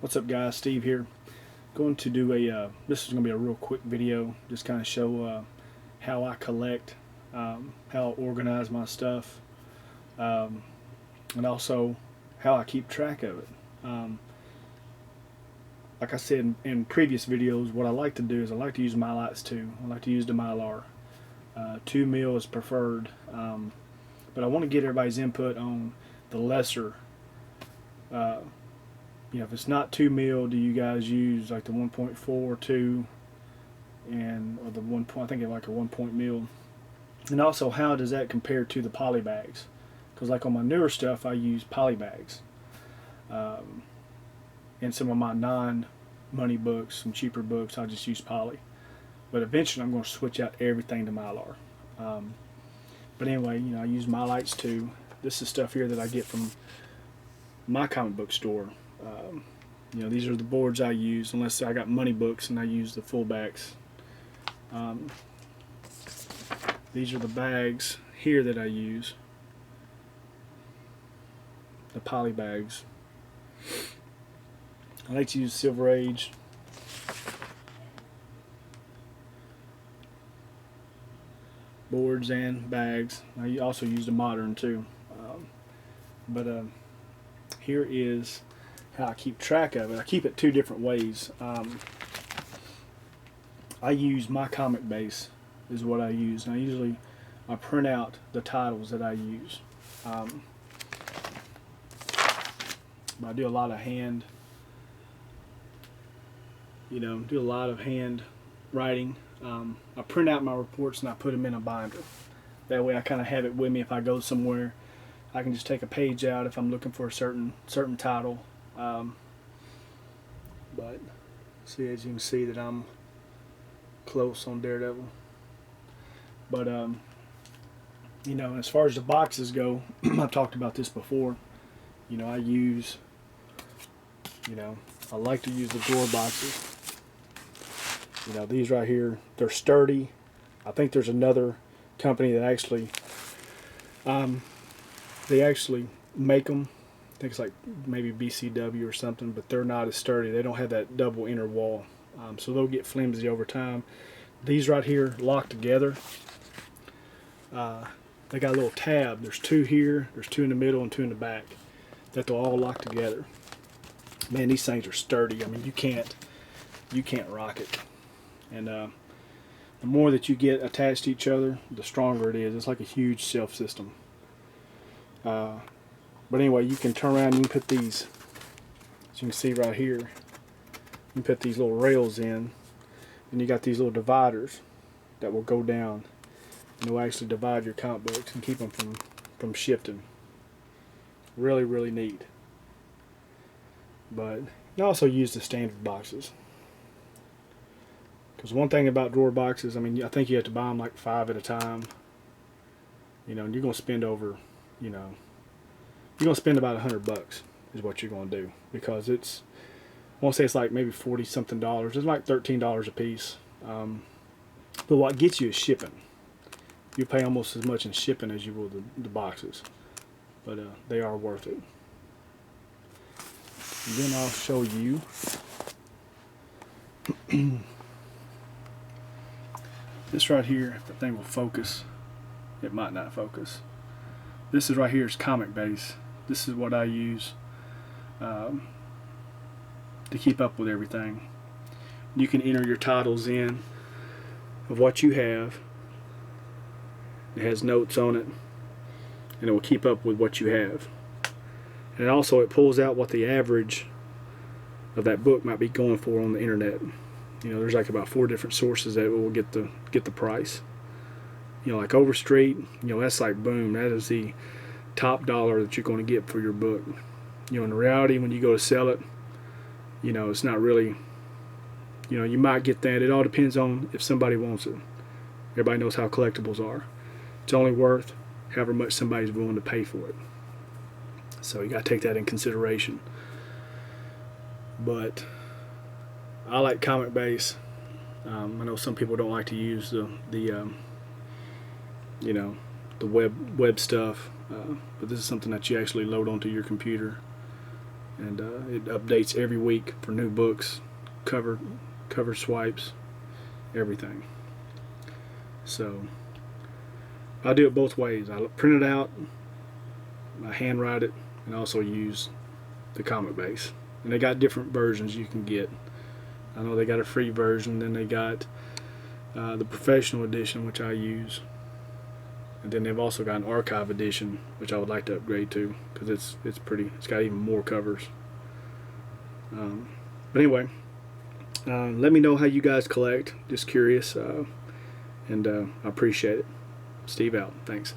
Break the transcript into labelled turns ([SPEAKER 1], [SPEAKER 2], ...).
[SPEAKER 1] What's up, guys? Steve here. Going to do a this is going to be a real quick video, just kind of show how I collect, how I organize my stuff, um, and also how I keep track of it. Like I said in previous videos, what I like to do is I like to use MyLights too. I like to use the Mylar. 2 mil is preferred, but I want to get everybody's input on the lesser. Uh, if it's not 2 mil, do you guys use like the 1.42 and or the 1 point? I think it's like a 1 point mil. And also, how does that compare to the poly bags? Because like on my newer stuff, I use poly bags. In some of my non-money books, some cheaper books, I just use poly. But eventually, I'm going to switch out everything to Mylar. But anyway, I use MyLights too. This is stuff here that I get from my comic book store. These are the boards I use, unless I got money books and I use the fullbacks. These are the bags here that I use, the poly bags. I like to use Silver Age. Boards and bags. I also use the modern too. But here is how I keep track of it. I keep it two different ways. I use my ComicBase is what I use, and I print out the titles that I use. But I do a lot of hand, do a lot of hand writing. I print out my reports and I put them in a binder. That way I kind of have it with me if I go somewhere. I can just take a page out if I'm looking for a certain title. But see, as you can see that I'm close on Daredevil. But as far as the boxes go, I've talked about this before. I use, I like to use the drawer boxes. These right here, they're sturdy. I think there's another company that actually, they actually make them. I think it's like maybe BCW or something, but they're not as sturdy. They don't have that double inner wall, so they'll get flimsy over time. These right here lock together. They got a little tab. There's two here, there's two in the middle and two in the back that they'll all lock together. Man, these things are sturdy. I mean, you can't rock it. And the more that you get attached to each other, the stronger it is. It's like a huge shelf system. But anyway, you can turn around and you can put these, as you can see right here, you can put these little rails in, and you got these little dividers that will go down, and they'll actually divide your comic books and keep them from shifting. Really, really neat. But you also use the standard boxes. Because one thing about drawer boxes, I mean, I think you have to buy them like 5 at a time. And you're going to spend over, you're going to spend about $100 is what you're going to do. Because it's, I want to say it's like maybe 40 something dollars. It's like $13 a piece. But what gets you is shipping. You pay almost as much in shipping as you will the boxes. But they are worth it. And then I'll show you this right here. If the thing will focus, it might not focus. This is right here is ComicBase. This is what I use to keep up with everything. You can enter your titles in of what you have. It has notes on it, and it will keep up with what you have. And also it pulls out what the average of that book might be going for on the internet. There's like about 4 different sources that will get the price. Like Overstreet, that's like boom, that is the top dollar that you're going to get for your book. In reality, when you go to sell it, it's not really, you might get that. It all depends on if somebody wants it. Everybody knows how collectibles are. It's only worth however much somebody's willing to pay for it. So you got to take that in consideration. But I like ComicBase. I know some people don't like to use the web stuff, but this is something that you actually load onto your computer, and it updates every week for new books, cover swipes, everything. So I do it both ways. I print it out, I handwrite it, and also use the ComicBase. And they got different versions you can get. I know they got a free version, then they got the professional edition, which I use, and then they've also got an archive edition, which I would like to upgrade to, because it's pretty. It's got even more covers. But anyway, let me know how you guys collect. Just curious, and I appreciate it. Steve out. Thanks.